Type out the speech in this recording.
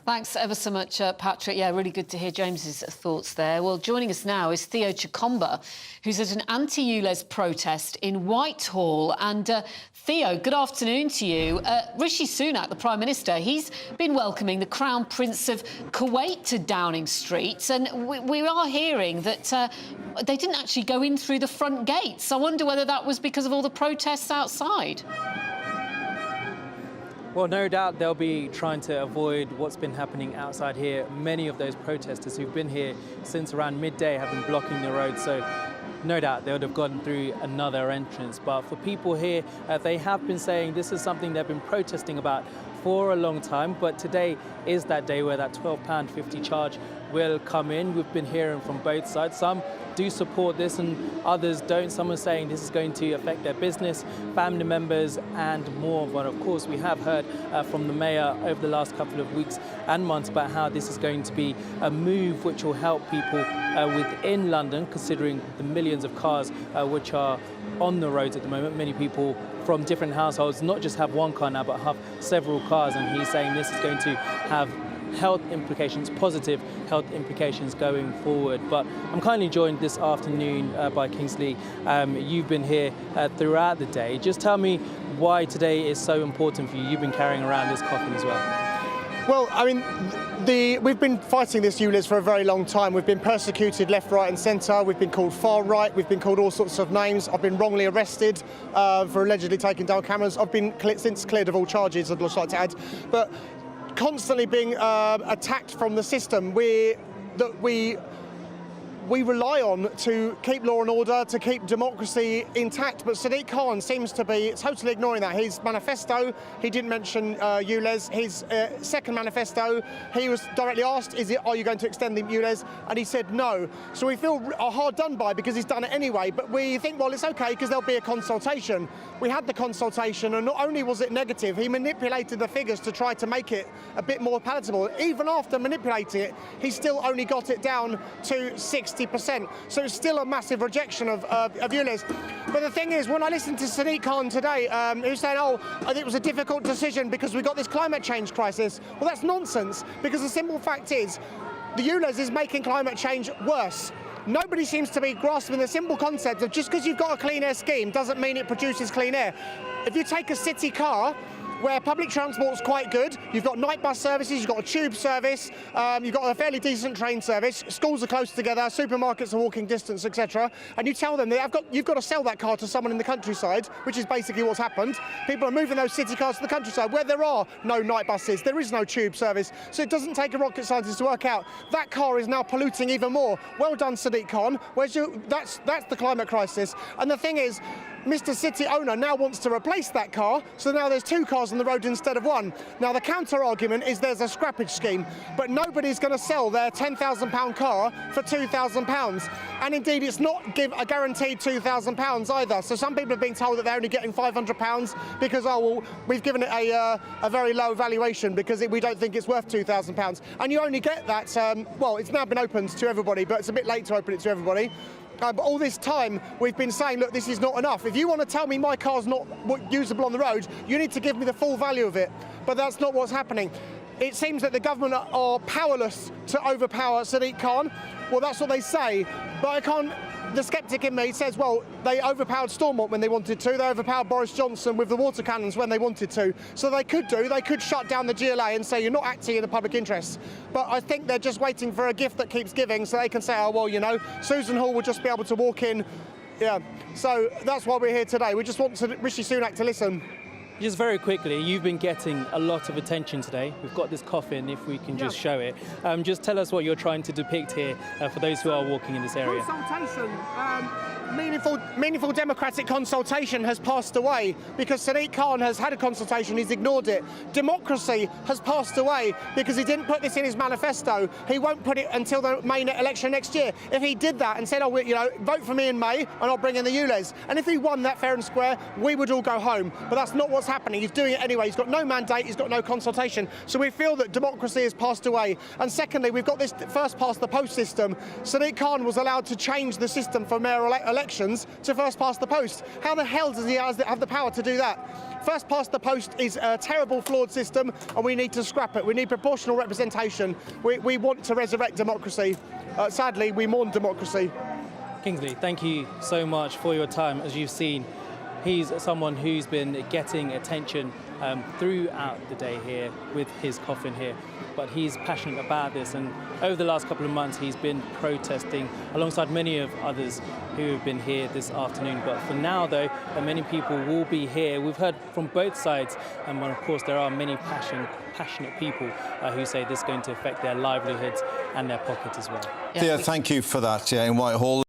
Thanks ever so much, Patrick. Yeah, really good to hear James's thoughts there. Well, joining us now is Theo Chikomba, who's at an anti-ULEZ protest in Whitehall. And Theo, good afternoon to you. Rishi Sunak, the Prime Minister, he's been welcoming the Crown Prince of Kuwait to Downing Street. And we are hearing that they didn't actually go in through the front gates. I wonder whether that was because of all the protests outside. Well, no doubt they'll be trying to avoid what's been happening outside here. Many of those protesters who've been here since around midday have been blocking the road, so no doubt they would have gone through another entrance. But for people here, they have been saying this is something they've been protesting about for a long time, but today is that day where that £12.50 charge will come in. We've been hearing from both sides. Some do support this and others don't. Some are saying this is going to affect their business, family members and more. But of course we have heard from the Mayor over the last couple of weeks and months about how this is going to be a move which will help people within London, considering the millions of cars which are on the roads at the moment. Many people from different households not just have one car now but have several cars, and he's saying this is going to have health implications, positive health implications going forward. But I'm kindly joined this afternoon by Kingsley. You've been here throughout the day. Just tell me why today is so important for you. You've been carrying around this coffin as well. Well, I mean, we've been fighting this ULEZ for a very long time. We've been persecuted left, right and centre. We've been called far right. We've been called all sorts of names. I've been wrongly arrested for allegedly taking down cameras. I've been since cleared of all charges, I'd just like to add. But constantly being attacked from the system we rely on to keep law and order, to keep democracy intact. But Sadiq Khan seems to be totally ignoring that. His manifesto, he didn't mention ULEZ. His second manifesto, he was directly asked, are you going to extend the ULEZ? And he said no. So we feel hard done by because he's done it anyway. But we think, well, it's okay because there'll be a consultation. We had the consultation, and not only was it negative, he manipulated the figures to try to make it a bit more palatable. Even after manipulating it, he still only got it down to 60%. So it's still a massive rejection of ULEZ. But the thing is, when I listened to Sadiq Khan today, he was saying, I think it was a difficult decision because we got this climate change crisis. Well, that's nonsense, because the simple fact is, the ULEZ is making climate change worse. Nobody seems to be grasping the simple concept of just because you've got a clean air scheme doesn't mean it produces clean air. If you take a city car, where public transport's quite good, you've got night bus services, you've got a tube service, you've got a fairly decent train service, schools are close together, supermarkets are walking distance, etc. And you tell them that you've got to sell that car to someone in the countryside, which is basically what's happened. People are moving those city cars to the countryside where there are no night buses, there is no tube service, so it doesn't take a rocket scientist to work out that car is now polluting even more. Well done, Sadiq Khan. That's the climate crisis. And the thing is, Mr. City owner now wants to replace that car, so now there's two cars on the road instead of one. Now the counter argument is there's a scrappage scheme, but nobody's going to sell their £10,000 car for £2,000. And indeed it's not a guaranteed £2,000 either. So some people have been told that they're only getting £500 because, oh well, we've given it a very low valuation because we don't think it's worth £2,000. And you only get that, well, it's now been opened to everybody, but it's a bit late to open it to everybody. But all this time we've been saying, look, this is not enough. If you want to tell me my car's not usable on the road, you need to give me the full value of it. But that's not what's happening. It seems that the government are powerless to overpower Sadiq Khan. Well, that's what they say, but I can't. The sceptic in me says, well, they overpowered Stormont when they wanted to, they overpowered Boris Johnson with the water cannons when they wanted to. So they could shut down the GLA and say you're not acting in the public interest. But I think they're just waiting for a gift that keeps giving so they can say, oh, well, you know, Susan Hall will just be able to walk in. Yeah, so that's why we're here today. We just want Rishi Sunak to listen. Just very quickly, you've been getting a lot of attention today. We've got this coffin, if we can just show it. Just tell us what you're trying to depict here for those who are walking in this area. Consultation. Meaningful democratic consultation has passed away because Sadiq Khan has had a consultation, he's ignored it. Democracy has passed away because he didn't put this in his manifesto. He won't put it until the May election next year. If he did that and said, oh, you know, vote for me in May and I'll bring in the ULEZ, and if he won that fair and square, we would all go home. But that's not what's happening. He's doing it anyway. He's got no mandate, he's got no consultation. So we feel that democracy has passed away. And secondly, we've got this first past the post system. Sadiq Khan was allowed to change the system for mayor elections to first past the post. How the hell does he have the power to do that? First past the post is a terrible, flawed system, and we need to scrap it. We need proportional representation. We want to resurrect democracy. Sadly, we mourn democracy. Kingsley, thank you so much for your time. As you've seen, he's someone who's been getting attention throughout the day here with his coffin here, but he's passionate about this, and over the last couple of months he's been protesting alongside many of others who have been here this afternoon. But for now though, many people will be here. We've heard from both sides, and of course there are many passionate people who say this is going to affect their livelihoods and their pocket as well. Yeah, thank you for that. Yeah, in Whitehall.